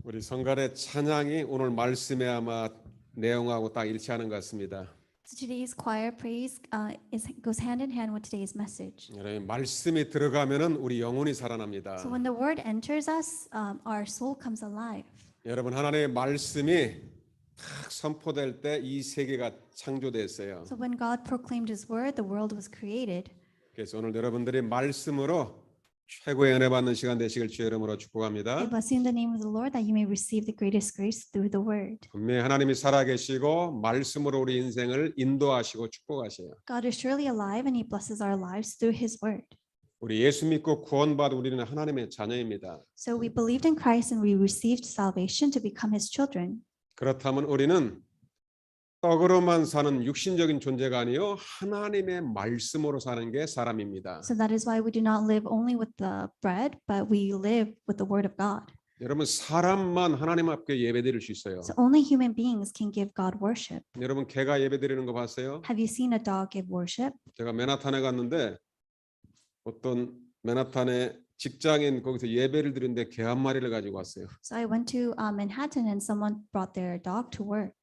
우리 성갈의 찬양이 오늘 말씀에 아마 내용하고 딱 일치하는 것 같습니다. So today's choir praise goes hand in hand with today's message. 여러분 말씀이 들어가면은 우리 영혼이 So 살아납니다. when the word enters us, our soul comes alive. 여러분 하나님의 말씀이 딱 선포될 때 이 세계가 창조됐어요. So when God proclaimed His word, the world was created. 그래서 오늘 여러분들이 말씀으로 최고의 은혜 받는 시간 되시길 주의 이름으로 I 축복합니다. bless you in the name of the Lord that you may receive the greatest grace through the word. 분명히 하나님이 살아계시고 말씀으로 우리 인생을 인도하시고 축복하세요. God is surely alive and He blesses our lives through His word. 우리 예수 믿고 구원받은 우리는 하나님의 자녀입니다. So we believed in Christ and we received salvation to become His children. 그렇다면 우리는 떡으로만 사는 육신적인 존재가 아니요 하나님의 말씀으로 사는 게 사람입니다. So that is why we do not live only with the bread, but we live with the word of God. 여러분 사람만 하나님 앞에 예배드릴 수 있어요. So only human beings can give God worship. 여러분 개가 예배드리는 거 봤어요? Have you seen a dog give worship? 제가 맨하탄에 갔는데 어떤 맨하탄의 직장인 거기서 예배를 드리는데 개 한 마리를 가지고 왔어요. So I went to Manhattan and someone brought their dog to work.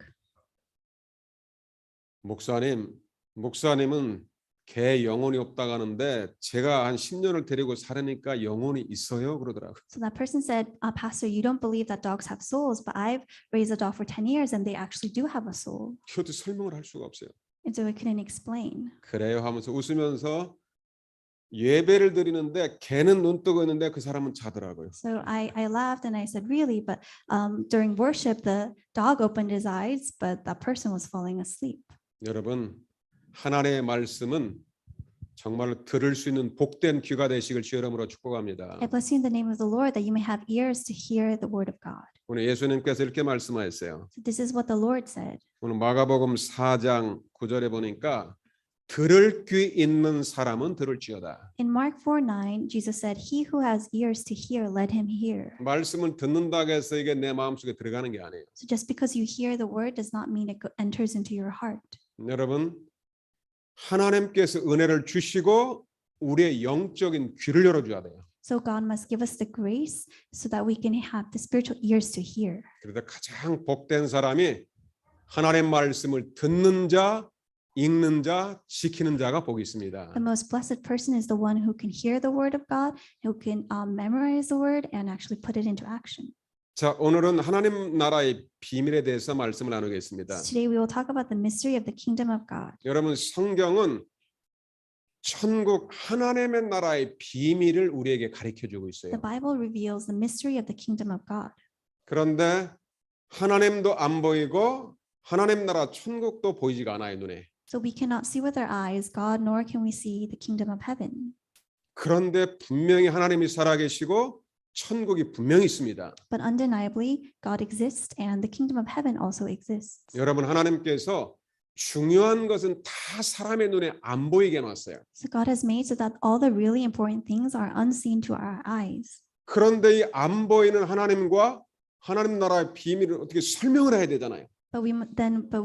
목사님은 개 영혼이 없다고 하는데 제가 한 10년을 데리고 살으니까 영혼이 있어요 그러더라고요. So that person said, Pastor, you don't believe that dogs have souls, but I've raised a dog for 10 years and they actually do have a soul. 그것도 설명을 할 수가 없어요. And so I couldn't explain. 그래요 하면서 웃으면서 예배를 드리는데 개는 눈 뜨고 있는데 그 사람은 자더라고요. So I laughed and I said, really? But during worship, the dog opened his eyes, but that person was falling asleep. 여러분 하나님의 말씀은 정말로 들을 수 있는 복된 귀가 되시길 주의 이름으로 축복합니다. I bless you in the name of the Lord that you may have ears to hear the word of God. 오늘 예수님께서 이렇게 말씀하셨어요. So this is what the Lord said. 오늘 마가복음 4장 9절에 보니까 들을 귀 있는 사람은 들을지어다. In Mark 4:9, Jesus said, "He who has ears to hear, let him hear." 말씀을 듣는다고 해서 이게 내 마음속에 들어가는 게 아니에요. So just because you hear the word does not mean it enters into your heart. 여러분 하나님께서 은혜를 주시고 우리의 영적인 귀를 열어줘야 돼요. So God must give us the grace so that we can have the spiritual ears to hear. 그래서 가장 복된 사람이 하나님 말씀을 듣는 자, 읽는 자, 지키는 자가 복이 있습니다. The most blessed person is the one who can hear the word of God, who can memorize the word and actually put it into action. 자, 오늘은 하나님 나라의 비밀에 대해서 말씀을 나누겠습니다. So today we will talk about the mystery of the kingdom of God. 여러분 성경은 천국 하나님의 나라의 비밀을 우리에게 가르쳐 주고 있어요. The Bible reveals the mystery of the kingdom of God. 그런데 하나님도 안 보이고 하나님 나라 천국도 보이지가 않아요, 눈에. So we cannot see with our eyes God, nor can we see the kingdom of heaven. 그런데 분명히 하나님이 살아계시고 천국이 분명히 있습니다. But undeniably, God exists and the kingdom of heaven also exists. 여러분 하나님께서 중요한 것은 다 사람의 눈에 안 보이게 해놨어요. So God has made so that all the really important things are unseen to our eyes. 그런데 이 안 보이는 하나님과 하나님 나라의 비밀을 어떻게 설명을 해야 되잖아요. But we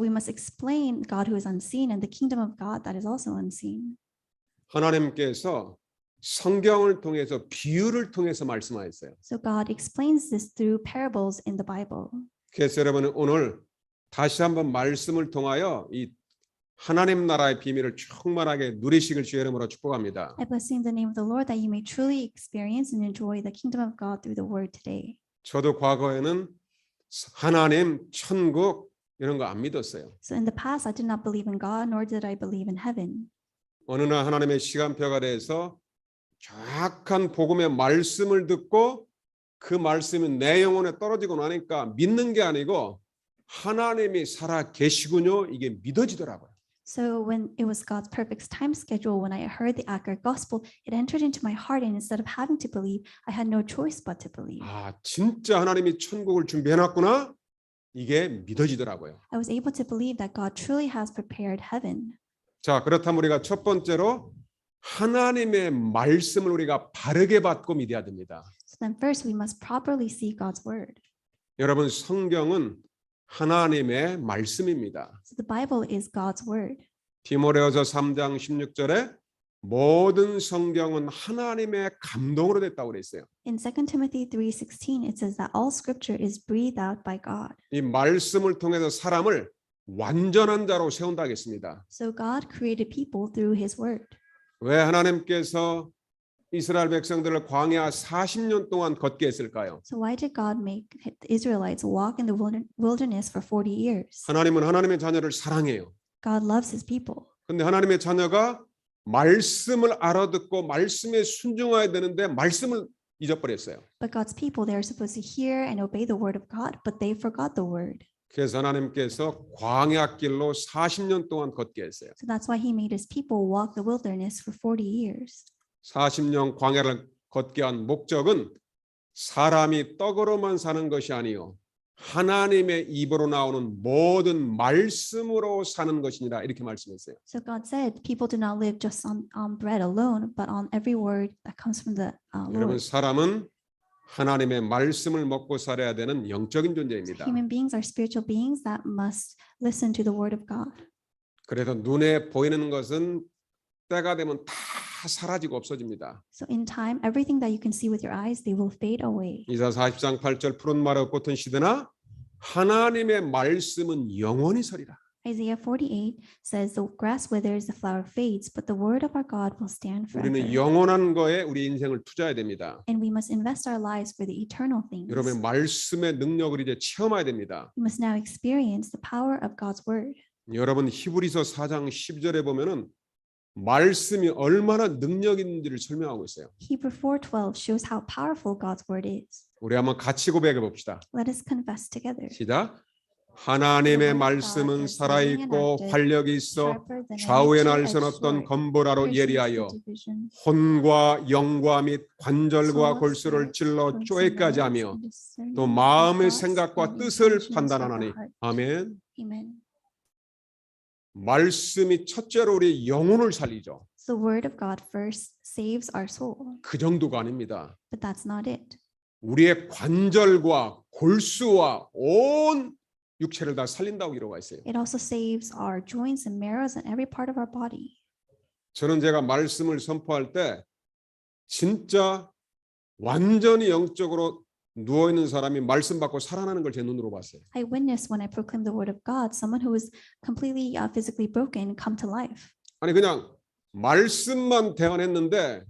must explain God who is unseen and the kingdom of God that is also unseen. 하나님께서 성경을 통해서 비유를 통해서 말씀하셨어요. So God explains this through parables in the Bible. 그래서 여러분 오늘 다시 한번 말씀을 통하여 이 하나님 나라의 비밀을 충만하게 누리시길 주의 이름으로 축복합니다. I bless you in the name of the Lord that you may truly experience and enjoy the kingdom of God through the word today. 저도 과거에는 하나님, 천국 이런 거 안 믿었어요. So in the past, I did not believe in God, nor did I believe in heaven. 어느 날 하나님의 시간표가 돼서 정확한 복음의 말씀을 듣고 그 말씀이 내 영혼에 떨어지고 나니까 믿는 게 아니고 하나님이 살아 계시군요. 이게 믿어지더라고요. So when it was God's perfect time schedule, when I heard the accurate gospel, it entered into my heart, and instead of having to believe, I had no choice but to believe. 아, 진짜 하나님이 천국을 준비해놨구나. 이게 믿어지더라고요. I was able to believe that God truly has prepared heaven. 자, 그렇다면 우리가 첫 번째로 하나님의 말씀을 우리가 바르게 받고 믿어야 됩니다. So then first we must properly see God's word. 여러분 성경은 하나님의 말씀입니다. So the Bible is God's word. 디모데후서 3장 16절에 모든 성경은 하나님의 감동으로 됐다고 그랬어요. In 2 Timothy 3:16, it says that all scripture is breathed out by God. 이 말씀을 통해서 사람을 완전한 자로 세운다 하겠습니다. So God created people through his word. 왜 하나님께서 이스라엘 백성들을 광야 40년 동안 걷게 했을까요? So why did God make the Israelites walk in the wilderness for 40 years? 하나님은 하나님의 자녀를 사랑해요. God loves his people. 근데 하나님의 자녀가 말씀을 알아듣고 말씀에 순종해야 되는데 말씀을 잊어버렸어요. But God's people, they are supposed to hear and obey the word of God, but they forgot the word. 그래서 하나님께서 광야길로 40년 동안 걷게 했어요. So that's why he made his people walk the wilderness for 40 years. 40년 광야를 걷게 한 목적은 사람이 떡으로만 사는 것이 아니요 하나님의 입으로 나오는 모든 말씀으로 사는 것이니라 이렇게 말씀했어요. So God said, people do not live just on bread alone, but on every word that comes from the 여러분 Lord. 사람은 하나님의 말씀을 먹고 살아야 되는 영적인 존재입니다. Human beings are spiritual beings that must listen to the word of God. 그래서 눈에 보이는 것은 때가 되면 다 사라지고 없어집니다. So in time, everything that you can see with your eyes, they will fade away. 이사 40장 8절 푸른 말과 꽃은 시드나 하나님의 말씀은 영원히 서리라. Isaiah 48 says, the grass withers, the flower fades, but the word of our God will stand forever. 우리는 영원한 거에 우리 인생을 투자해야 됩니다. And we must invest our lives for the eternal things. 여러분의 말씀의 능력을 이제 체험해야 됩니다. We must now experience the power of God's word. 여러분 히브리서 4장 10절에 보면은 말씀이 얼마나 능력 있는지를 설명하고 있어요. Hebrew 4:12 shows how powerful God's word is. 우리 한번 같이 고백해 봅시다. Let us confess together. 시작. 하나님의 말씀은 살아있고 활력이 있어 좌우에 날선 어떤 건보라로 예리하여 혼과 영과 및 관절과 골수를 찔러 쪼개까지 하며 또 마음의 생각과 뜻을 판단하나니. 아멘. Amen. 말씀이 첫째로 우리 영혼을 살리죠. The word of God first saves our soul, 그 정도가 아닙니다. but that's not it. 우리의 관절과 골수와 온 육체를 다 살린다고 기록하고 있어요. It also saves our joints and marrows and every part of our body. 저는 제가 말씀을 선포할 때 진짜 완전히 영적으로 누워 있는 사람이 말씀 받고 살아나는 걸 제 눈으로 봤어요. I witnessed when I proclaimed the word of God, someone who was completely physically broken come to life. 아니 그냥 말씀만 대언했는데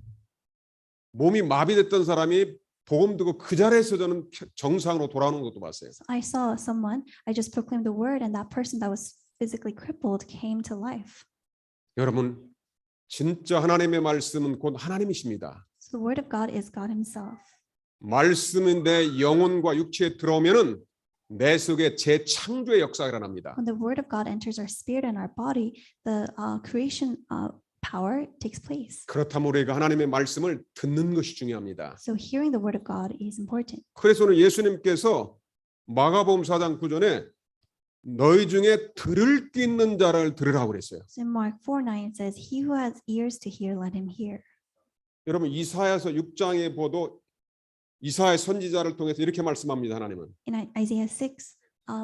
몸이 마비됐던 사람이 복음 듣고 그 자리에서 저는 정상으로 돌아오는 것도 봤어요. So I saw someone, I just proclaimed the word, and that person that was physically crippled came to life. 여러분 진짜 하나님의 말씀은 곧 하나님이십니다. So the word of God is God himself. 말씀은 내 영혼과 육체에 들어오면은 내 속에 재창조의 역사가 일어납니다. When the word of God enters our spirit and our body, the creation power takes place. 그렇다면 우리가 하나님의 말씀을 듣는 것이 중요합니다. So hearing the word of God is important. 그래서는 예수님께서 마가복음 4장 9절에 너희 중에 들을 귀 있는 자를 들으라고 그랬어요. So in Mark 4:9 it says, "He who has ears to hear, let him hear." 여러분 이사야서 6장에 보도 이사야 선지자를 통해서 이렇게 말씀합니다. 하나님은 In Isaiah 6,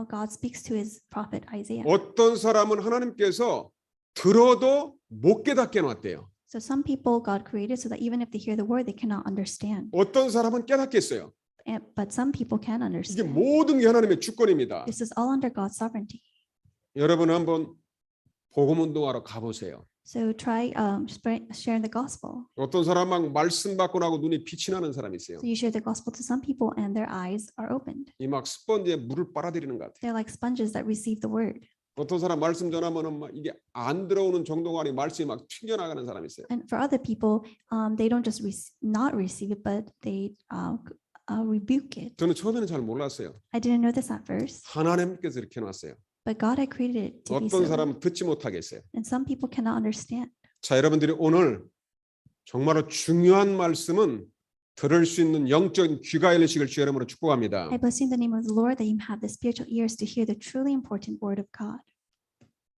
God speaks to his prophet Isaiah. 어떤 사람은 하나님께서 들어도 못 깨닫게 놨대요. So some people God created so that even if they hear the word, they cannot understand. 어떤 사람은 깨닫겠어요. But some people can 이게 understand. 모든 게 하나님의 주권입니다. This is all under God's sovereignty. 여러분 한번 복음 운동하러 가보세요. So try sharing the gospel. 어떤 사람 막 말씀 받고 나고 눈이 빛이 나는 사람이 있어요. So you share the gospel to some people and their eyes are opened. 이 막 스펀지에 물을 빨아들이는 것 같아요. They're like sponges that receive the word. 어떤 사람 말씀 전하면은 막 이게 안 들어오는 정도가 아니고 말씀이 막 튕겨나가는 사람이 있어요. And for other people, they don't just not receive it, but they rebuke it. 저는 처음에는 잘 몰랐어요. I didn't know this at first, 하나님께서 이렇게 해놨어요. but God had created it to be 어떤 so. 사람은 듣지 못하게 했어요. And some people cannot understand. 자, 여러분들이 오늘 정말로 중요한 말씀은 들을 수 있는 영적인 귀가 열리시길 주의 이름으로 축복합니다. I bless you in the name of the Lord that you have the spiritual ears to hear the truly important word of God.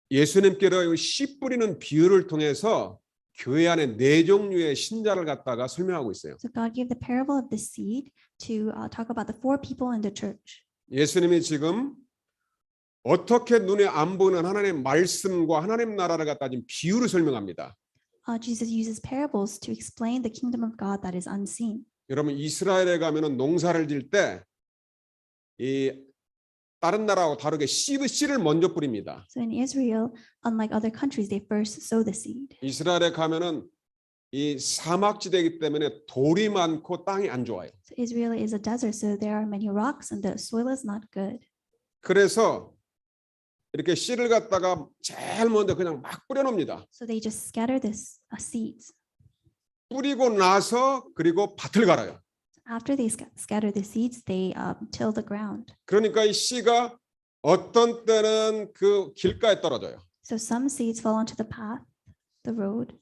예수님께서 씨 뿌리는 비유를 통해서 교회 안에 네 종류의 신자를 갖다가 설명하고 있어요. So God gave the parable of the seed to talk about the four people in the church. 예수님이 지금 어떻게 눈에 안 보이는 하나님의 말씀과 하나님 나라를 갖다 지금 비유를 설명합니다. Jesus uses parables to explain the kingdom of God that is unseen. 여러분 이스라엘에 가면은 농사를 질 때 이 다른 나라하고 다르게 씨를 먼저 뿌립니다. So in Israel, unlike other countries, they first sow the seed. 이스라엘에 가면은 이 사막지대이기 때문에 돌이 많고 땅이 안 좋아요. So Israel is a desert, so there are many rocks and the soil is not good. 그래서 이렇게 씨를 갖다가 제일 먼저 그냥 막 뿌려놓습니다. So they just scatter this seeds. 뿌리고 나서 그리고 밭을 갈아요. After they scatter the seeds, they till the ground. 그러니까 이 씨가 어떤 때는 그 길가에 떨어져요. So some seeds fall onto the path, the road.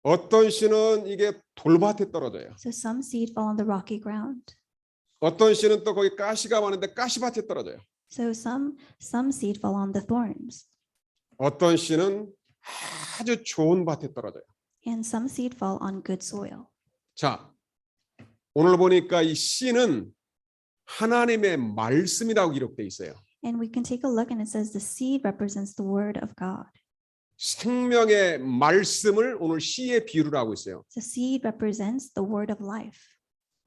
어떤 씨는 이게 돌밭에 떨어져요. So some seed fall on the rocky ground. 어떤 씨는 또 거기 가시가 많은데 가시밭에 떨어져요. So some seed fall on the thorns, 어떤 씨는 아주 좋은 밭에 떨어져요. and some seed fall on good soil. 자, 오늘 보니까 이 씨는 하나님의 말씀이라고 기록돼 있어요. And we can take a look, and it says the seed represents the word of God. 생명의 말씀을 오늘 씨의 비유를 하고 있어요. The seed represents the word of life.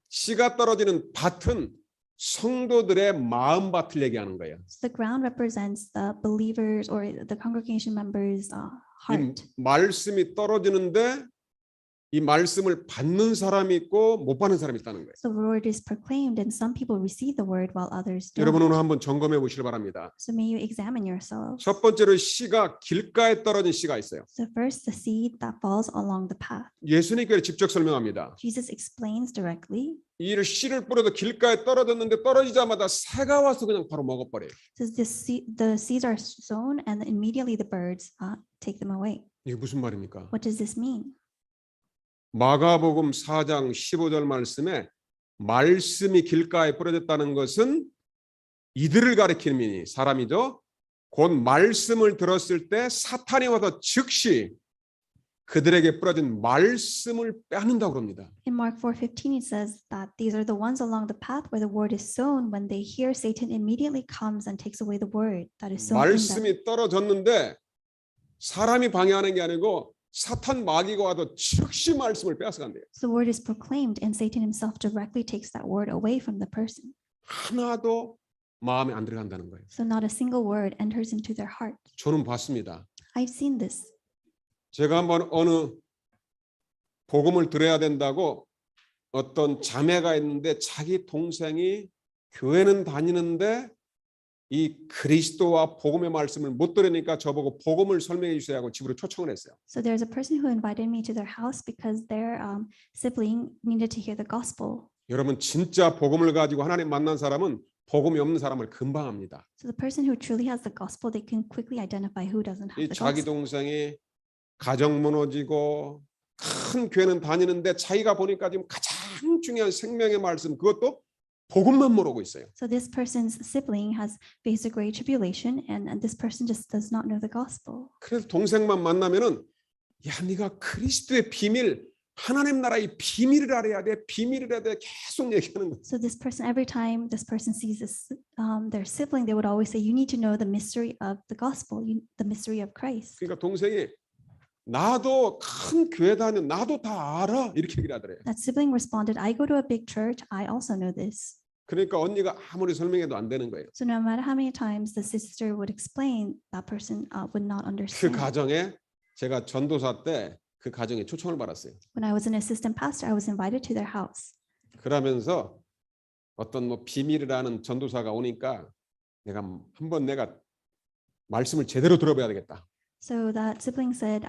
씨가 떨어지는 밭은 성도들의 마음밭을 얘기하는 거예요. So the ground represents the believers or the congregation members' 이 heart. 말씀이 떨어지는데 이 말씀을 받는 사람이 있고 못 받는 사람이 있다는 거예요. So the word is proclaimed, and some people receive the word while others 여러분 don't. 오늘 한번 점검해 보시길 바랍니다. So may you examine yourselves. 첫 번째로 씨가 길가에 떨어진 씨가 있어요. So first, the seed that falls along the path. 예수님께서 직접 설명합니다. Jesus explains directly. 이 씨를 뿌려서 길가에 떨어졌는데 떨어지자마자 새가 와서 그냥 바로 먹어버려요. Says the seeds are sown, and immediately the birds take them away. 이게 무슨 말입니까? What does this mean? 마가복음 4장 15절 말씀에 말씀이 길가에 뿌려졌다는 것은 이들을 가리키는 의미, 사람이죠. 곧 말씀을 들었을 때 사탄이 와서 즉시 그들에게 뿌려진 말씀을 빼앗는다고 합니다. In Mark 4:15, it says that these are the ones along the path where the word is sown. When they hear, Satan immediately comes and takes away the word that is sown in them. 말씀이 떨어졌는데 사람이 방해하는 게 아니고 사탄 마귀가 와도 즉시 말씀을 빼앗아간대요. So the word is proclaimed, and Satan himself directly takes that word away from the person. 하나도 마음에 안 들어간다는 거예요. So not a single word enters into their heart. 저는 봤습니다. I've seen this. 제가 한번 어느 복음을 들어야 된다고 어떤 자매가 있는데 자기 동생이 교회는 다니는데 이 그리스도와 복음의 말씀을 못 들으니까 저보고 복음을 설명해 주셔야 하고 집으로 초청을 했어요. So there's a person who invited me to their house because their sibling needed to hear the gospel. 여러분 진짜 복음을 가지고 하나님 만난 사람은 복음이 없는 사람을 금방 합니다. So the person who truly has the gospel, they can quickly identify who doesn't have 이 the 자기 gospel. 동생이 가정 무너지고 큰 교회는 다니는데 자기가 보니까 지금 가장 중요한 생명의 말씀 그것도 복음만 모르고 있어요. So this person's sibling has faced a great tribulation, and this person just does not know the gospel. 그래서 동생만 만나면은 야 네가 그리스도의 비밀 하나님 나라의 비밀을 알아야 돼 비밀을 알아야 돼 계속 얘기하는 거예요. So this person, every time this person sees their sibling, they would always say, "You need to know the mystery of the gospel, the mystery of Christ." 그러니까 동생이 나도 큰 교회 다녀 나도 다 알아 이렇게 얘기를 하더래요. That sibling responded, "I go to a big church. I also know this." 그러니까 언니가 아무리 설명해도 안 되는 거예요. So no matter how many times the sister would explain, that person would not 그 understand. 가정에 제가 전도사 때 그 가정에 초청을 받았어요. When I was an assistant pastor, I was invited to their house. 그러면서 어떤 뭐 비밀을 아는 전도사가 오니까 내가 말씀을 제대로 들어봐야 되겠다. So that sibling said,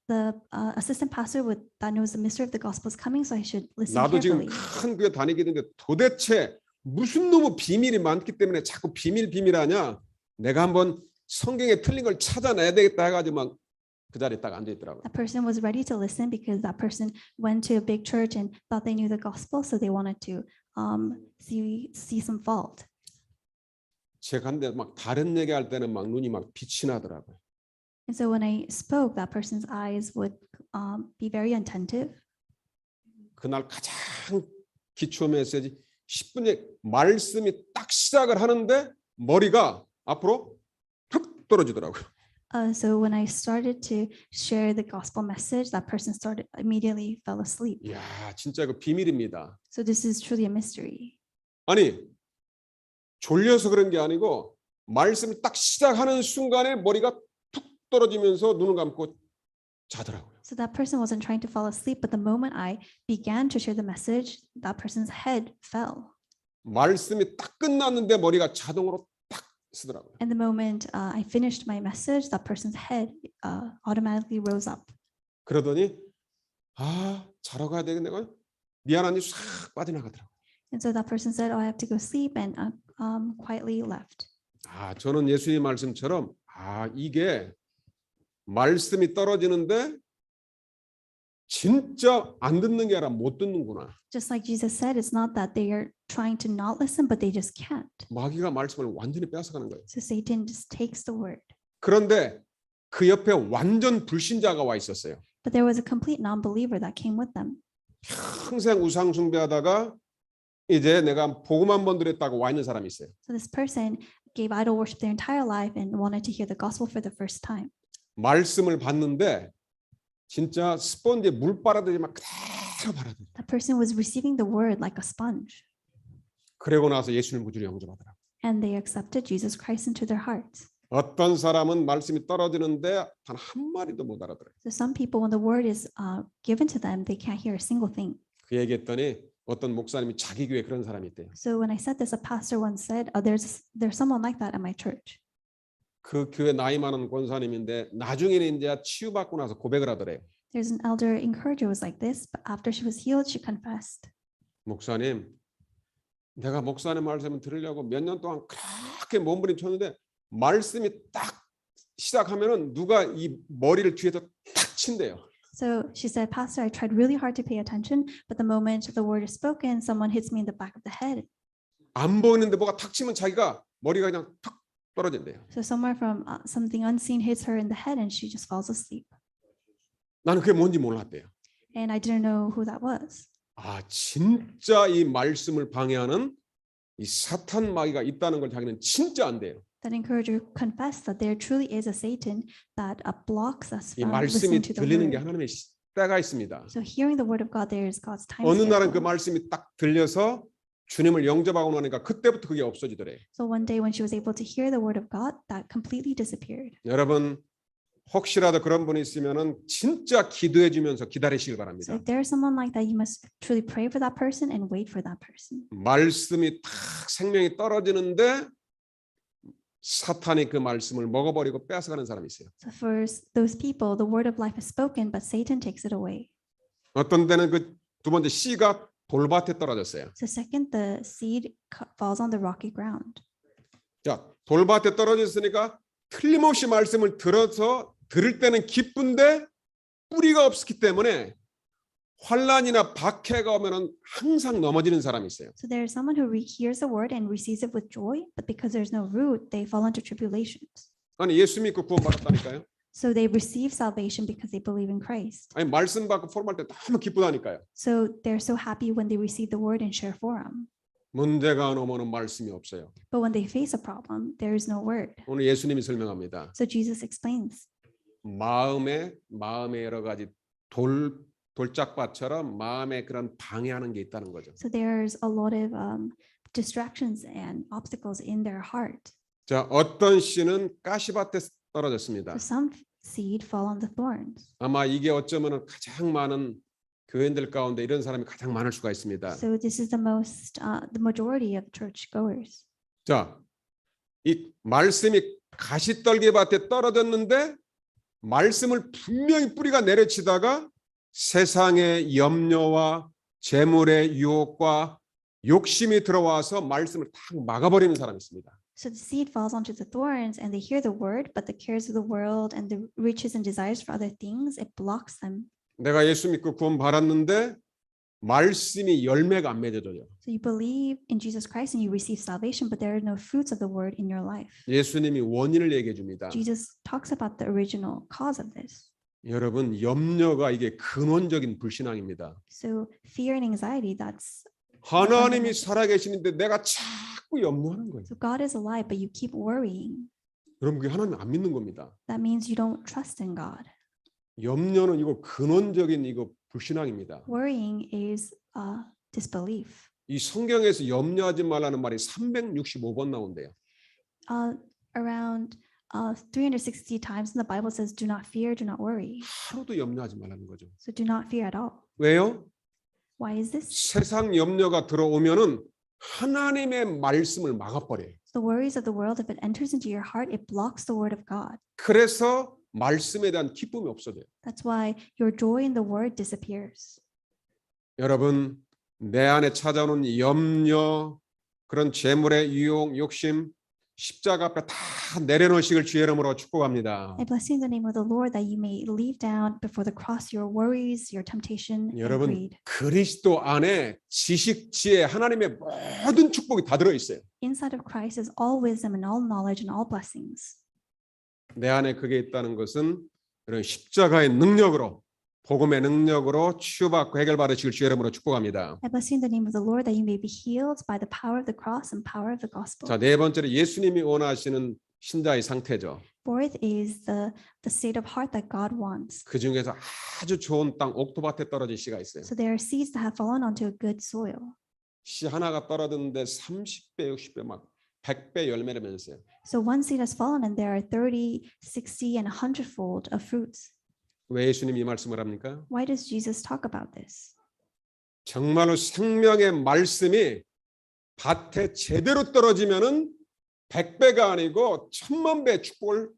the assistant pastor that knows the mystery of the gospel is coming, so I should listen 나도 지금 carefully. 큰 교회 다니게 되는데 도대체 무슨 너무 비밀이 많기 때문에 자꾸 비밀하냐? 내가 한번 성경에 틀린 걸 찾아내야 되겠다 해가지고 막 그 자리에 딱 앉아 있더라고요. That person was ready to listen because that person went to a big church and thought they knew the gospel, so they wanted to see some fault. 제가 근데 막 다른 얘기할 때는 막 눈이 막 빛이 나더라고요. And so when I spoke, that person's eyes would be very attentive. 그날 가장 기초 메시지 10분에 말씀이 딱 시작을 하는데 머리가 앞으로 툭 떨어지더라고요. So when I started to share the gospel message, that person immediately fell asleep. 이야, 진짜 이거 비밀입니다. So this is truly a mystery. 아니, 졸려서 그런 게 아니고 말씀을 딱 시작하는 순간에 머리가 툭 떨어지면서 눈을 감고 자더라고요. So that person wasn't trying to fall asleep, but the moment I began to share the message, that person's head fell. 말씀이 딱 끝났는데 머리가 자동으로 딱 쓰더라고요. And the moment I finished my message, that person's head automatically rose up. 그러더니 자러 가야 되겠네. 미안하니 싹 빠져나가더라고요. And so that person said, "Oh, I have to go sleep," and quietly left. 저는 예수님 말씀처럼 이게 말씀이 떨어지는데 진짜 안 듣는 게 아니라 못 듣는구나. Just like Jesus said, it's not that they are trying to not listen, but they just can't. 마귀가 말씀을 완전히 뺏어가는 거예요. So Satan just takes the word. 그런데 그 옆에 완전 불신자가 와 있었어요. But there was a complete non-believer that came with them. 평생 우상 숭배하다가 이제 내가 복음 한 번 들었다고 와 있는 사람이 있어요. So this person gave idol worship their entire life and wanted to hear the gospel for the first time. 말씀을 받는데 진짜 스펀지에 물 빨아들이지 막 그대로 받아들여. That person was receiving the word like a sponge. 그러고 나서 예수님을 구주로 영접하더라고요. And they accepted Jesus Christ into their hearts. 어떤 사람은 말씀이 떨어지는데 단 한 마디도 못 알아들어요. So some people, when the word is given to them, they can't hear a single thing. 그 얘기했더니 어떤 목사님이 자기 교회 그런 사람이 있대요. So when I said this, a pastor once said, there's someone like that at my church. 그 교회 나이 많은 권사님인데 나중에는 이제 치유받고 나서 고백을 하더래요. There's an elder encourager who was like this, but after she was healed, she confessed. 목사님, 내가 목사님 말씀을 들으려고 몇 년 동안 그렇게 몸부림쳤는데 말씀이 딱 시작하면은 누가 이 머리를 뒤에서 탁 친대요. So she said, Pastor, I tried really hard to pay attention, but the moment the word is spoken, someone hits me in the back of the head. 안 보이는데 뭐가 탁 치면 자기가 머리가 그냥 탁 떨어진대요. So somewhere from something unseen hits her in the head and she just falls asleep. 나는 그게 뭔지 몰랐대요. And I didn't know who that was. 진짜 이 말씀을 방해하는 이 사탄 마귀가 있다는 걸 자기는 진짜 안돼요. That encourager confessed that there truly is a Satan that blocks us 이 from 말씀이 listening to the 들리는 게 word. 하나님의 때가 있습니다. So hearing the word of God, there is God's time 어느 날은 그 schedule. 말씀이 딱 들려서 주님을 영접하고 나니까 그때부터 그게 없어지더래요. So one day when she was able to hear the word of God, that completely disappeared. 여러분 혹시라도 그런 분이 있으면은 진짜 기도해 주면서 기다리시길 So 바랍니다. if there is someone like that, you must truly pray for that person and wait for that person. 말씀이 탁 생명이 떨어지는데 사탄이 그 말씀을 먹어버리고 뺏어가는 사람이 있어요. So for those people, the word of life is spoken, but Satan takes it away. 어떤 때는 그 두 번째 씨가 돌밭에 떨어졌어요. So second, the seed falls on the rocky ground. 자, 돌밭에 떨어졌으니까 틀림없이 말씀을 들을 때는 기쁜데 뿌리가 없기 때문에 환난이나 박해가 오면은 항상 넘어지는 사람이 있어요. So there is someone who hears the word and receives it with joy, but because there's no root, they fall into tribulations. 아니 예수 믿고 구원받았다니까요. So they receive salvation because they believe in Christ. 아니 말씀 받고 포럼할 때 너무 기쁘다니까요. So they're so happy when they receive the word and share forum. 문제가 오면은 말씀이 없어요. But when they face a problem, there is no word. 오늘 예수님이 설명합니다. So Jesus explains. 마음에 여러 가지 돌짝밭처럼 마음에 그런 방해하는 게 있다는 거죠. So there's a lot of distractions and obstacles in their heart. 자, 어떤 씨는 가시밭에 떨어졌습니다. So some seed fall on the thorns. 아마 이게 어쩌면은 가장 많은 교인들 가운데 이런 사람이 가장 많을 수가 있습니다. So this is the majority of church goers. 자, 이 말씀이 가시떨기밭에 떨어졌는데 말씀을 분명히 뿌리가 내려치다가 세상의 염려와 재물의 유혹과 욕심이 들어와서 말씀을 탁 막아버리는 사람이 있습니다. So the seed falls onto the thorns and they hear the word, but the cares of the world and the riches and desires for other things, it blocks them. 내가 예수 믿고 구원 받았는데 말씀이 열매가 안 맺어져요. So you believe in Jesus Christ and you receive salvation, but there are no fruits of the word in your life. 예수님이 원인을 얘기해 줍니다. Jesus talks about the original cause of this. 여러분 염려가 이게 근원적인 불신앙입니다. So fear and anxiety, that's 하나님이 살아계시는데 내가 자꾸 염려하는 거예요. so God is alive, but you keep worrying. 여러분 그게 하나님 안 믿는 겁니다. That means you don't trust in God. 염려는 이거 근원적인 이거 불신앙입니다. Worrying is disbelief. 이 성경에서 염려하지 말라는 말이 365번 나온대요. Around 360 times in the Bible says, "Do not fear, do not worry." 하루도 염려하지 말라는 거죠. So do not fear at all. 왜요? Why is this? 세상 염려가 들어오면은 하나님의 말씀을 막아버려요. The worries of the world, if it enters into your heart, it blocks the word of God. 그래서 말씀에 대한 기쁨이 없어져요. That's why your joy in the word disappears. 여러분, 내 안에 찾아오는 염려, 그런 재물의 유혹, 욕심, 십자가 앞에 다 내려놓으시길 주의 이름으로 축복합니다. I bless you in the name of the Lord that you may leave down before the cross your worries, your temptation, and 여러분, greed. 그리스도 안에 지식, 지혜, 하나님의 모든 축복이 다 들어 있어요. Inside of Christ is all wisdom and all knowledge and all blessings. 내 안에 그게 있다는 것은 이런 십자가의 능력으로, 복음의 능력으로 치유받고 해결받으시길 주의 이름으로 축복합니다. I bless you in the name of the Lord that you may be healed by the power of the cross and power of the gospel. 자, 네 번째로 예수님이 원하시는 신자의 상태죠. Fourth is the state of heart that God wants. 그 중에서 아주 좋은 땅 옥토밭에 떨어진 씨가 있어요. So there are seeds that have fallen onto a good soil. 씨 하나가 떨어졌는데 30배, 60배 막 100배 열매를 맺었어요. So one seed has fallen and there are 30, 60, and 100-fold of fruits. 왜 예수님이 이 말씀을 합니까? Why does Jesus talk about this? 정말로 생명의 말씀이 밭에 제대로 떨어지면은 100배가 아니고 1000만 배의 축복을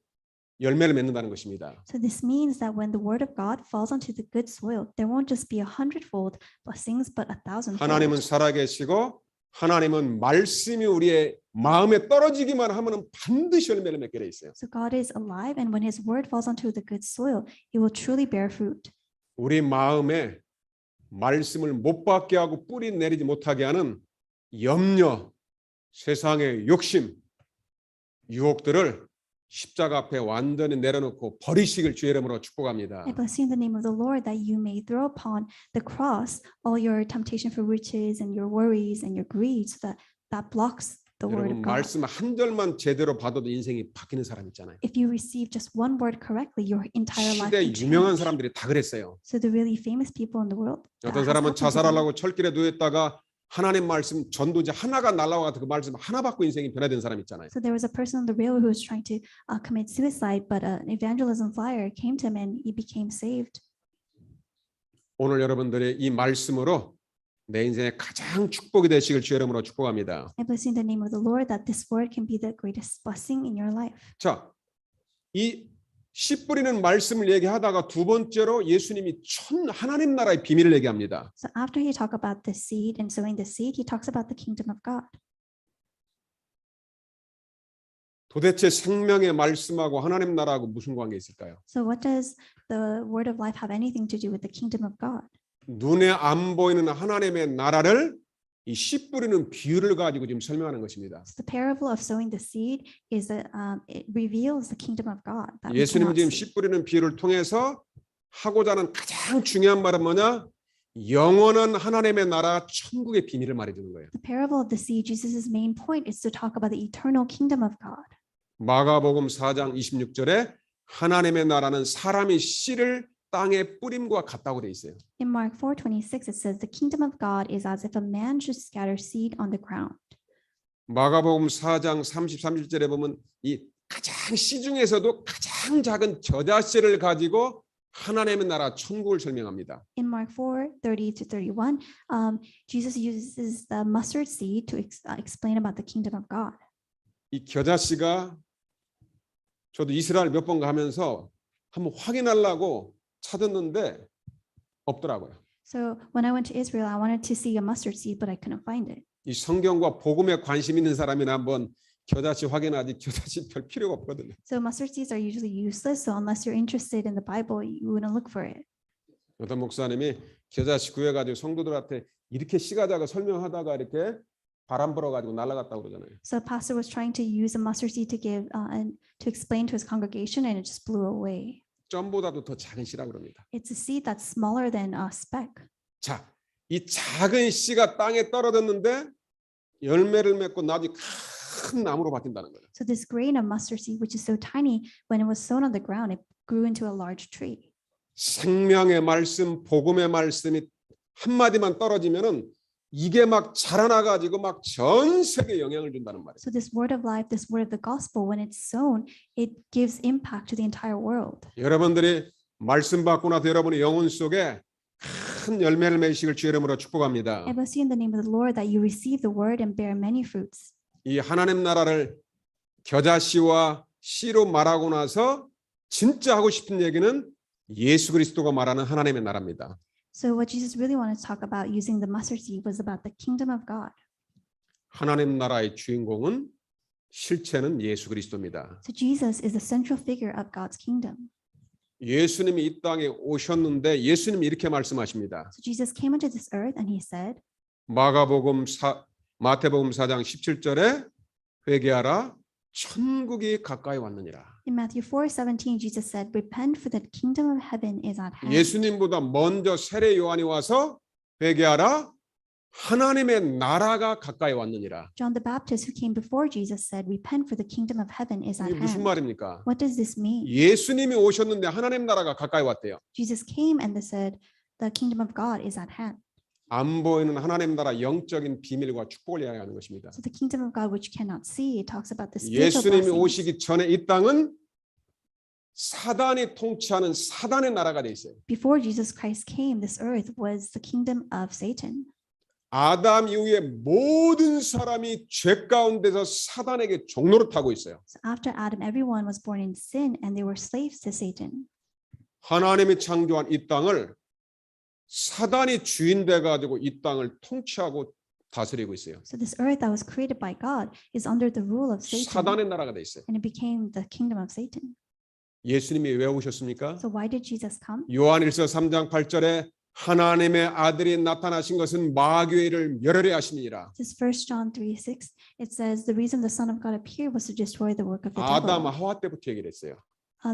열매를 맺는다는 것입니다. So this means that when the word of God falls onto the good soil, there won't just be 100-fold blessings, but 1,000-fold. 하나님은 살아계시고 하나님은 말씀이 우리의 마음에 떨어지기만 하면은 반드시 열매를 맺게 돼 있어요. So God is alive, and when His word falls onto the good soil, it will truly bear fruit. 우리 마음에 말씀을 못 받게 하고 뿌리 내리지 못하게 하는 염려, 세상의 욕심, 유혹들을 십자가 앞에 완전히 내려놓고 버리시길 주의 이름으로 축복합니다. I bless you in the name of the Lord that you may throw upon the cross all your temptation for riches and your worries and your greed, so that blocks the word 여러분 of God. 말씀 한 절만 제대로 받아도 인생이 바뀌는 사람 있잖아요. If you receive just one word correctly, your entire life 시대 will 유명한 change. 사람들이 다 그랬어요. So the really famous people in the world. that 어떤 has 사람은 happened to them. 자살하려고 철길에 누웠다가 하나님 말씀 전도지 하나가 날라와서 그 말씀 하나 받고 인생이 변화된 사람 있잖아요. So there was a person on the railway who was trying to commit suicide, but an evangelism flyer came to him and he became saved. 오늘 여러분들의 이 말씀으로 내 인생의 가장 축복이 되시길 주의 이름으로 축복합니다. I bless you in the name of the Lord that this word can be the greatest blessing in your life. 자, 이 씨 뿌리는 말씀을 얘기하다가 두 번째로 예수님이 하나님 나라의 비밀을 얘기합니다. So after he talked about the seed and sowing the seed, he talks about the kingdom of God. 도대체 생명의 말씀하고 하나님 나라하고 무슨 관계 있을까요? So what does the word of life have anything to do with the kingdom of God? 눈에 안 보이는 하나님의 나라를 이 씨 뿌리는 비유를 가지고 지금 설명하는 것입니다. So the parable of sowing the seed is it reveals the kingdom of God. That we 예수님은 cannot 지금 see. 씨 뿌리는 비유를 통해서 하고자 하는 가장 중요한 말은 뭐냐? 영원한 하나님의 나라 천국의 비밀을 말해주는 거예요. The parable of the seed, Jesus' main point is to talk about the eternal kingdom of God. 마가복음 4장 26절에 하나님의 나라는 사람이 씨를 땅에 뿌림과 같다고 돼 있어요. In Mark 4:26, it says, "The kingdom of God is as if a man should scatter seed on the ground." 마가복음 4장 33절에 보면 이 가장 씨 중에서도 가장 작은 겨자씨를 가지고 하나님의 나라 천국을 설명합니다. In Mark 4:30-31, Jesus uses the mustard seed to explain about the kingdom of God. 이 겨자씨가 저도 이스라엘 몇 번 가면서 한번 확인하려고 찾았는데 없더라고요. So when I went to Israel, I wanted to see a mustard seed, but I couldn't find it. 이 성경과 복음에 관심 있는 사람이나 한번 겨자씨 확인하지 겨자씨 별 필요가 없거든요. So mustard seeds are usually useless. So unless you're interested in the Bible, you wouldn't look for it. 어떤 목사님이 겨자씨 구해가지고 성도들한테 이렇게 씨가 작아 설명하다가 이렇게 바람 불어가지고 날아갔다고 그러잖아요. So a pastor was trying to use a mustard seed to give and to explain to his congregation, and it just blew away. 점보다도 더 작은 씨라고 그럽니다. It's a seed that's smaller than a speck. 자, 이 작은 씨가 땅에 떨어졌는데 열매를 맺고 나중에 큰 나무로 바뀐다는 거예요. So this grain of mustard seed, which is so tiny, when it was sown on the ground, it grew into a large tree. 생명의 말씀, 복음의 말씀이 한마디만 떨어지면은 이게 막 자라나 가지고 막 전 세계에 영향을 준다는 말이에요. So this word of life, this word of the gospel, when it's sown, it gives impact to the entire world. 여러분들이 말씀 받고 나서 여러분의 영혼 속에 큰 열매를 맺으시길 주의 이름으로 축복합니다. I bless you in the name of the Lord that you receive the word and bear many fruits. 이 하나님 나라를 겨자씨와 씨로 말하고 나서 진짜 하고 싶은 얘기는 예수 그리스도가 말하는 하나님의 나라입니다. So what Jesus really wanted to talk about using the mustard seed was about the kingdom of God. 하나님 나라의 주인공은 실체는 예수 그리스도입니다. So Jesus is the central figure of God's kingdom. 예수님이 이 땅에 오셨는데 예수님이 이렇게 말씀하십니다. So Jesus came into this earth and he said, 마태복음 4장 17절에 회개하라 천국이 가까이 왔느니라. in Matthew 4:17, Jesus said, repent for the kingdom of heaven is at hand. 예수님보다 먼저 세례 요한이 와서 회개하라 하나님의 나라가 가까이 왔느니라. John the Baptist, who came before Jesus, said, repent for the kingdom of heaven is at 이게 무슨 hand. 말입니까? What does this mean? 예수님이 오셨는데 하나님 나라가 가까이 왔대요. Jesus came and they said, the kingdom of God is at hand. 안 보이는 하나님 나라 영적인 비밀과 축복을 이야기하는 것입니다. So the kingdom of God, which cannot see, it talks about the spiritual 예수님이 blessings. 오시기 전에 이 땅은 사단이 통치하는 사단의 나라가 돼 있어요. Before Jesus Christ came, this earth was the kingdom of Satan. 아담 이후에 모든 사람이 죄 가운데서 사단에게 종로를 타고 있어요. So after Adam, everyone was born in sin and they were slaves to Satan. 하나님이 창조한 이 땅을 사단이 주인 돼 가지고 이 땅을 통치하고 다스리고 있어요. So this earth that was created by God is under the rule of Satan, 사단의 나라가 돼 있어요. and it became the kingdom of Satan. 예수님이 왜 오셨습니까? So why did Jesus come? 요한일서 3장 8절에 하나님의 아들이 나타나신 것은 마귀를 멸하려 하심이니라. This 1 John 3:6, it says the reason the Son of God appeared was to destroy the work of the 아담 devil. 하와 때부터 얘기를 했어요.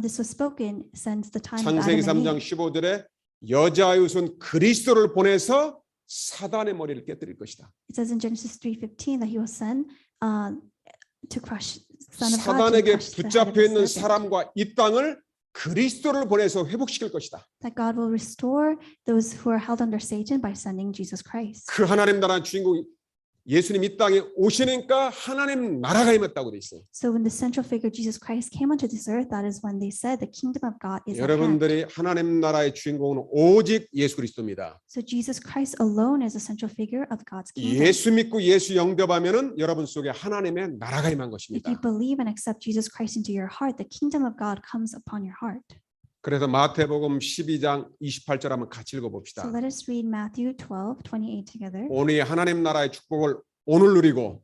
This was spoken since the time of 창세기 Adam 3장 and Eve. 15절에 여자의 손 그리스도를 보내서 사단의 머리를 깨뜨릴 것이다. It says in Genesis 3:15 that he was sent to crush Son of God to 사단에게 crush the head of 붙잡혀 the 있는 serpent. 사람과 이 땅을 그리스도를 보내서 회복시킬 것이다. That God will restore those who are held under Satan by sending Jesus Christ. 그 하나님 나라 주인공 예수님 이 땅에 오시니까 하나님 나라가 임했다고 돼 있어요. So when the central figure Jesus Christ came onto this earth, that is when they said the kingdom of God is at hand. 여러분들이 하나님 나라의 주인공은 오직 예수 그리스도입니다. So Jesus Christ alone is the central figure of God's kingdom. 예수 믿고 예수 영접하면은 여러분 속에 하나님의 나라가 임한 If 것입니다. you believe and accept Jesus Christ into your heart, the kingdom of God comes upon your heart. 그래서 마태복음 12장 28절 한번 같이 읽어봅시다. So let us read Matthew 12:28 together. 오늘 하나님 나라의 축복을 오늘 누리고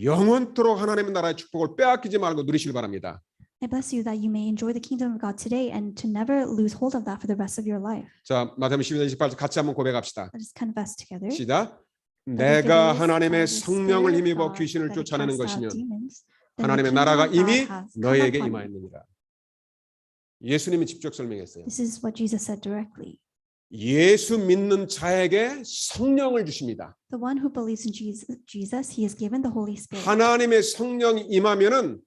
영원토록 하나님 나라의 축복을 빼앗기지 말고 누리시길 바랍니다. I bless you that you may enjoy the kingdom of God today and to never lose hold of that for the rest of your life. 자, 마태복음 12장 28절 같이 한번 고백합시다. Let us confess together. 시작. that if it 내가 is 하나님의 by the 성령을 Spirit of 힘입어 God 귀신을 that it 쫓아내는 casts out 것이면 demons, then the 하나님의 kingdom 나라가 of God 이미 has come 너에게 upon you. 임하였느니라. 예수님이 직접 설명했어요. This is what Jesus said directly. 예수 믿는 자에게 성령을 주십니다. The one who believes in Jesus, he is given the Holy Spirit. 하나님의 성령이 임하면은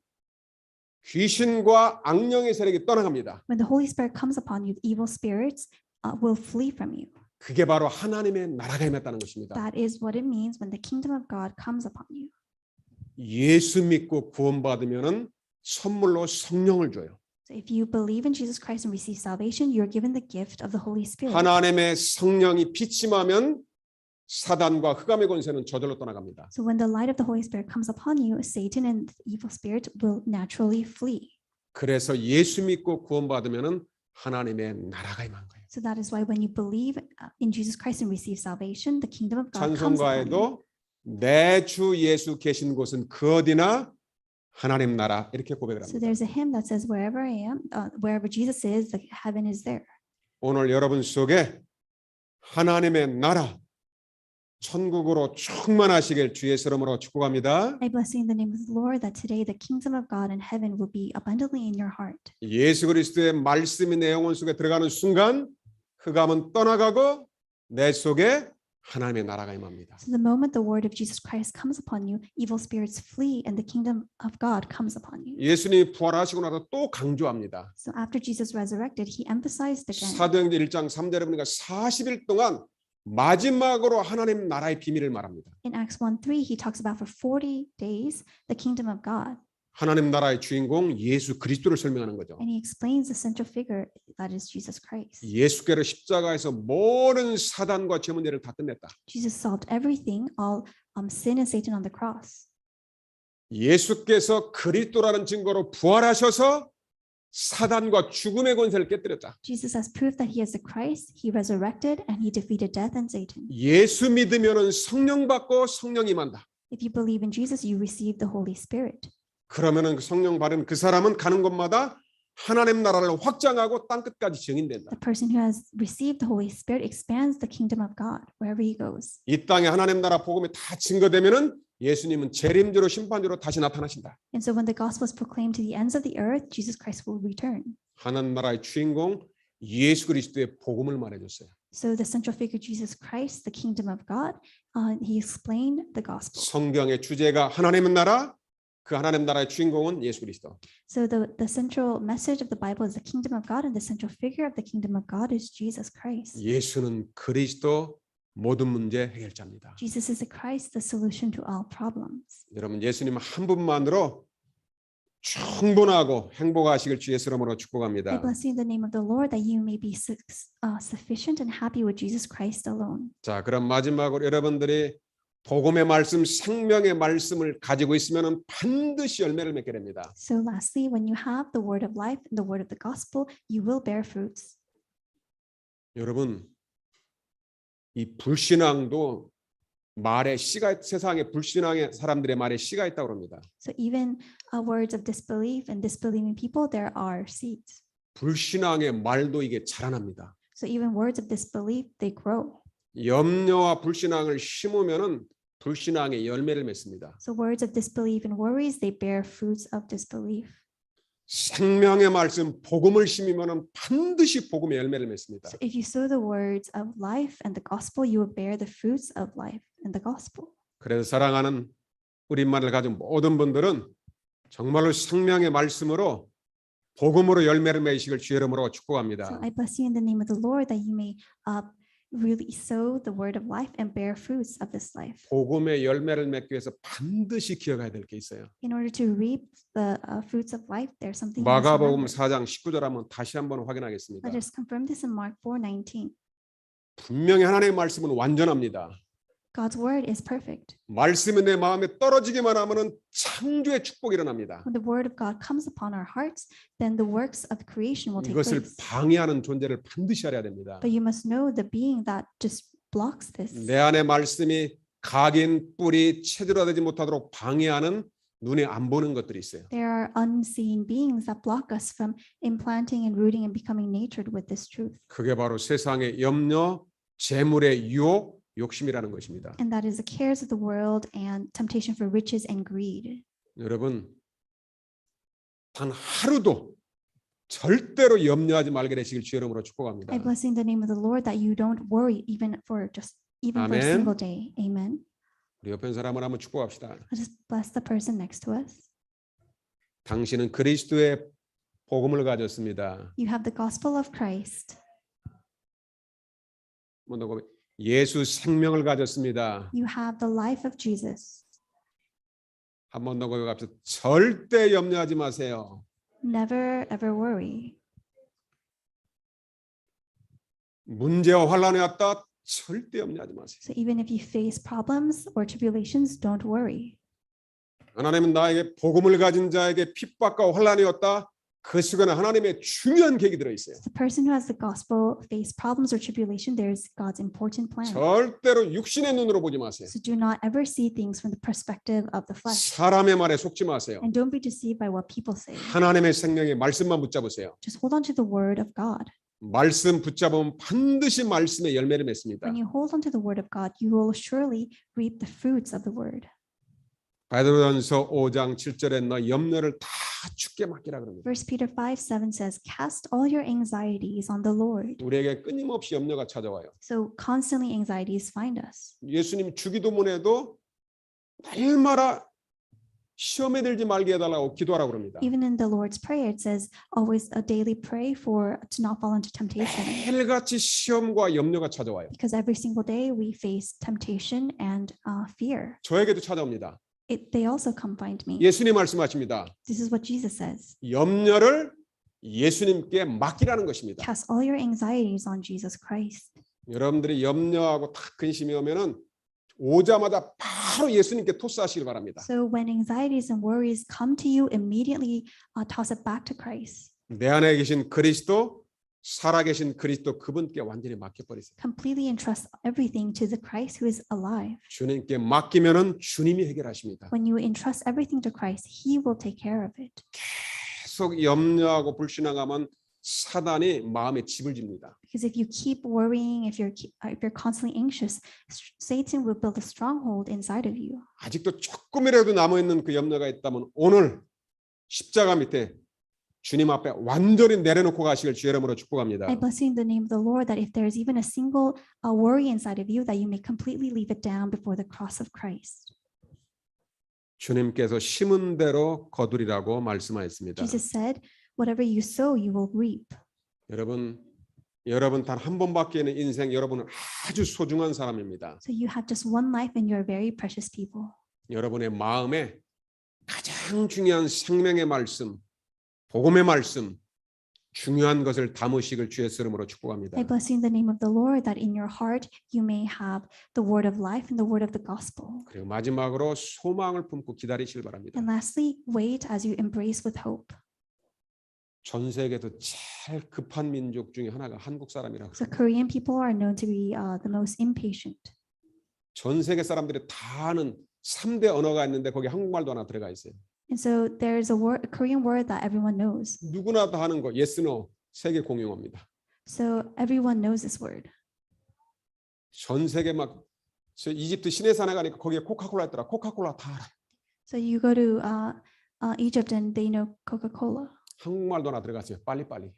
귀신과 악령의 세력이 떠나갑니다. When the Holy Spirit comes upon you, evil spirits will flee from you. 그게 바로 하나님의 나라가 임했다는 것입니다. That is what it means when the kingdom of God comes upon you. 예수 믿고 구원받으면은 선물로 성령을 줘요. So if you believe in Jesus Christ and receive salvation, you are given the gift of the Holy Spirit. 하나님의 성령이 비침하면 사단과 흑암의 권세는 저절로 떠나갑니다. So when the light of the Holy Spirit comes upon you, Satan and the evil spirit will naturally flee. 그래서 예수 믿고 구원받으면은 하나님의 나라가 임한 거예요. So that is why when you believe in Jesus Christ and receive salvation, the kingdom of God comes upon you. 찬송가에도 내 주 예수 계신 곳은 그 어디나 하나님 나라 이렇게 고백을 So 합니다. there's a hymn that says, wherever I am, wherever Jesus is, the heaven is there. 오늘 여러분 속에 하나님의 나라 천국으로 충만하시길 주의 이름으로 축복합니다. I bless you in the name of the Lord that today the kingdom of God and heaven will be abundantly in your heart. 예수 그리스도의 말씀이 내 영혼 속에 들어가는 순간 흑암은 떠나가고 내 속에 하나님의 나라가 임합니다. So the moment the word of Jesus Christ comes upon you, evil spirits flee and the kingdom of God comes upon you. 예수님이 부활하시고 나서 또 강조합니다. So after Jesus resurrected, he emphasized again. 사도행전 1장 3절에 보니까 40일 동안 마지막으로 하나님 나라의 비밀을 말합니다. In Acts 1:3, he talks about for 40 days the kingdom of God. 하나님 나라의 주인공 예수 그리스도를 설명하는 거죠. And he explains the central figure that is Jesus Christ. 예수께로 십자가에서 모든 사단과 죄 문제를 다 끝냈다. Jesus solved everything, all sin and Satan on the cross. 예수께서 그리스도라는 증거로 부활하셔서 사단과 죽음의 권세를 깨뜨렸다. Jesus has proved that he is the Christ. He resurrected and he defeated death and Satan. 예수 믿으면은 성령 받고 성령 임한다. If you believe in Jesus, you receive the Holy Spirit. 그러면은 그 성령 받은 그 사람은 가는 곳마다 하나님 나라를 확장하고 땅 끝까지 증인된다. The person who has received the Holy Spirit expands the kingdom of God wherever he goes. 이 땅에 하나님 나라 복음이 다 증거되면은 예수님은 재림주로 심판주로 다시 나타나신다. And so when the gospel is proclaimed to the ends of the earth, Jesus Christ will return. 하나님 나라의 주인공 예수 그리스도의 복음을 말해줬어요. So the central figure Jesus Christ, the kingdom of God, he explained the gospel. 성경의 주제가 하나님의 나라, 그 하나님 나라의 주인공은 예수 그리스도. So the central message of the Bible is the kingdom of God, and the central figure of the kingdom of God is Jesus Christ. 예수는 그리스도 모든 문제 해결자입니다. Jesus is the Christ, the solution to all problems. 여러분 예수님 한 분만으로 충분하고 행복하시길 주의 이름으로 I 축복합니다. bless you in the name of the Lord that you may be sufficient and happy with Jesus Christ alone. 자, 그럼 마지막으로 여러분들이 복음의 말씀, 생명의 말씀을 가지고 있으면 반드시 열매를 맺게 됩니다. So lastly, when you have the word of life and the word of the gospel, you will bear fruits. 여러분 이 불신앙도 말에 씨가 세상에 불신앙의 사람들의 말에 씨가 있다고 합니다. So even words of disbelief and disbelieving people, there are seeds. 불신앙의 말도 이게 자라납니다. So even words of disbelief, they grow. 염려와 불신앙을 심으면은 불신앙의 열매를 맺습니다. So words of disbelief and worries, they bear fruits of disbelief. 생명의 말씀 복음을 심으면은 반드시 복음의 열매를 맺습니다. So if you sow the words of life and the gospel, you will bear the fruits of life and the gospel. 그래서 사랑하는 우리말을 가진 모든 분들은 정말로 생명의 말씀으로 복음으로 열매를 맺으시길 주의 이름으로 축복합니다. So I bless you in the name of the Lord that you may really sow the word of life and bear fruits of this life. 복음의 열매를 맺기 위해서 반드시 기억해야 될 게 있어요. In order to reap the fruits of life, there's something. you must 마가복음 remember. 4장 19절 한번 다시 한번 확인하겠습니다. Let us confirm this in Mark 4:19. 분명히 하나님의 말씀은 완전합니다. God's word is perfect. 말씀이 내 마음에 떨어지기만 하면은 창조의 축복이 일어납니다. When the word of God comes upon our hearts, then the works of creation will take 이것을 place. 방해하는 존재를 반드시 알아야 됩니다. But you must know the being that just blocks this. 내 안에 말씀이 각인 뿌리 체질화되지 못하도록 방해하는 눈에 안 보는 것들이 있어요. There are unseen beings that block us from implanting and rooting and becoming natured with this truth. 그게 바로 세상의 염려, 재물의 유혹, 욕심이라는 것입니다. And that is the cares of the world and temptation for riches and greed. 여러분 단 하루도 절대로 염려하지 말게 되시길 주의 이름으로 축복합니다. I bless in the name of the Lord that you don't worry even for a Amen. single day. Amen. 우리 옆에 사람을 한번 축복합시다. Let us bless the person next to us. 당신은 그리스도의 복음을 가졌습니다. You have the gospel of Christ. 예수 생명을 가졌습니다. You have the life of Jesus. 한 번 더 고백합시다. 절대 염려하지 마세요. Never ever worry. 문제와 환란이 왔다. 절대 염려하지 마세요. So even if you face problems or tribulations, don't worry. 하나님은 나에게 복음을 가진 자에게 핍박과 환란이 왔다. 그 시간에 하나님의 중요한 계획이 들어 있어요. The person who has the gospel face problems or tribulation, there's God's important plan. 절대로 육신의 눈으로 보지 마세요. So do not ever see things from the perspective of the flesh. 사람의 말에 속지 마세요. And don't be deceived by what people say. 하나님의 생명의 말씀만 붙잡으세요. Just hold on to the word of God. 말씀 붙잡으면 반드시 말씀의 열매를 맺습니다. When you hold on to the word of God, you will surely reap the fruits of the word. 베드로전서 5장 7절에 너 염려를 다 주께 맡기라 그럽니다. 1 Peter 5:7 says, "Cast all your anxieties on the Lord." 우리에게 끊임없이 염려가 찾아와요. So constantly anxieties find us. 예수님 주기도문에도 날마다 시험에 들지 말게 해달라고 기도하라고 그럽니다. Even in the Lord's Prayer, it says, "Always a daily pray for to not fall into temptation." 매일같이 시험과 염려가 찾아와요. Because every single day we face temptation and fear. 저에게도 찾아옵니다. They also come find me. 예수님 말씀하십니다. This is what Jesus says. 염려를 예수님께 맡기라는 것입니다. Cast all your anxieties on Jesus Christ. 여러분들이 염려하고 딱 근심이 오면은 오자마자 바로 예수님께 토스하시길 바랍니다. So when anxieties and worries come to you, immediately toss it back to Christ. 내 안에 계신 그리스도, 살아계신 그리스도 그분께 완전히 맡겨버리세요. Completely entrust everything to the Christ who is alive. 주님께 맡기면은 주님이 해결하십니다. When you entrust everything to Christ, He will take care of it. 계속 염려하고 불신앙하면 사단이 마음에 집을 집니다. Because if you keep worrying, if you're constantly anxious, Satan will build a stronghold inside of you. 아직도 조금이라도 남아있는 그 염려가 있다면 오늘 십자가 밑에 주님 앞에 완전히 내려놓고 가시길 주의 이름으로 축복합니다. I bless you in the name of the Lord that if there is even a single worry inside of you, that you may completely leave it down before the cross of Christ. 주님께서 심은 대로 거두리라고 말씀하셨습니다. Jesus said, "Whatever you sow, you will reap." 여러분 단 한 번밖에 있는 인생, 여러분은 아주 소중한 사람입니다. So you have just one life and you're very precious people. 여러분의 마음에 가장 중요한 생명의 말씀, 복음의 말씀, 중요한 것을 담으시길 주의 이름으로 축복합니다. I bless you in the name of the Lord that in your heart you may have the word of life and the word of the gospel. 그리고 마지막으로 소망을 품고 기다리시길 바랍니다. And lastly, wait as you embrace with hope. 전 세계에서 제일 급한 민족 중에 하나가 한국 사람이라고. So Korean people are known to be the most impatient. 전 세계 사람들이 다 아는 3대 언어가 있는데 거기 한국말도 하나 들어가 있어요. And so there's a Korean word that everyone knows. 누구나 다 하는 거 yes, no 세계 공용어입니다. So everyone knows this word. 전 세계 막 저 이집트 시내산에 가니까 거기에 코카콜라 있더라. 코카콜라 다 알아요. So you go to Egypt and they know Coca-Cola. 한국말도 하나 들어갔어요. 빨리빨리.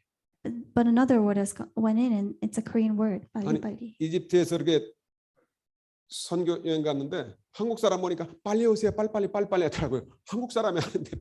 But another word has went in and it's a Korean word. 아니, 빨리빨리. 이집트에서 이렇게 선교 여행 갔는데 한국 사람 보니까 빨리 오세요. 빨리빨리 하더라고요. 한국 사람이 하는데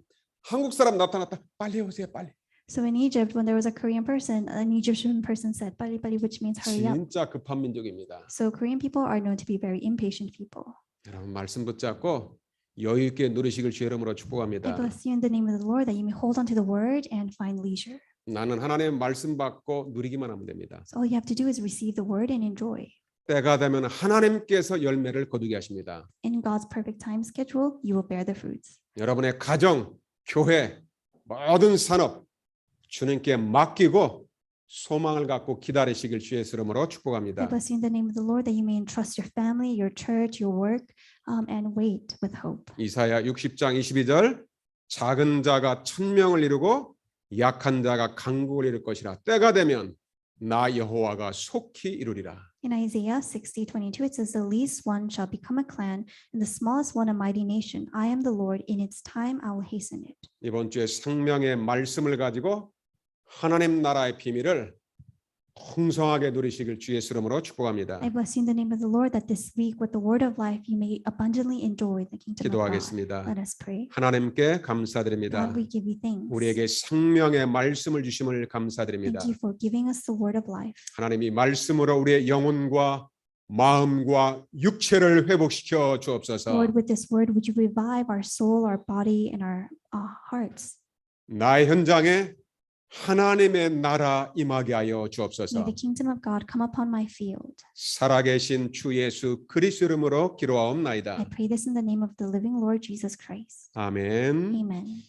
한국 사람 나타났다. 빨리 오세요. 빨리. So in Egypt, when there was a Korean person, an Egyptian person said 빨리빨리, which means hurry up. 진짜 급한 민족입니다. So Korean people are known to be very impatient people. 여러분 말씀 붙잡고 여유 있게 누리시길 주의 이름으로 I 축복합니다. bless you in the name of the Lord that you may hold on to the word and find leisure. 나는 하나님의 말씀 받고 누리기만 하면 됩니다. So all you have to do is receive the word and enjoy. 때가 되면 하나님께서 열매를 거두게 하십니다. In God's perfect time schedule, you will bear the fruits. 여러분의 가정, 교회, 모든 산업 주님께 맡기고 소망을 갖고 기다리시길 주의 이름으로 I 축복합니다. bless you in the name of the Lord that you may entrust your family, your church, your work, and wait with hope. 이사야 60장 22절 작은 자가 1000명을 이루고 약한 자가 강국을 이룰 것이라 때가 되면 나 여호와가 속히 이루리라. In Isaiah 60:22, it says, "The least one shall become a clan, and the smallest one a mighty nation. I am the Lord; in its time I will hasten it." 이번 주에 생명의 말씀을 가지고 하나님 나라의 비밀을 풍성하게 누리시길 주의 이름으로 축복합니다. I bless you in the name of the Lord that this week with the word of life you may abundantly enjoy the kingdom of God. 기도하겠습니다. Let us pray. 하나님께 감사드립니다. God, we give you thanks. 우리에게 생명의 말씀을 주심을 감사드립니다. Thank you for giving us the word of life. 하나님이 말씀으로 우리의 영혼과 마음과 육체를 회복시켜 주옵소서. Lord, with this word, would you revive our soul, our body, and our hearts? 나의 현장에 하나님의 나라 임하게 하여 May 주옵소서. the kingdom of God come upon my field. 살아계신 주 예수 그리스도 이름으로 I 기도하옵나이다. pray this in the name of the living Lord Jesus Christ. 아멘. Amen.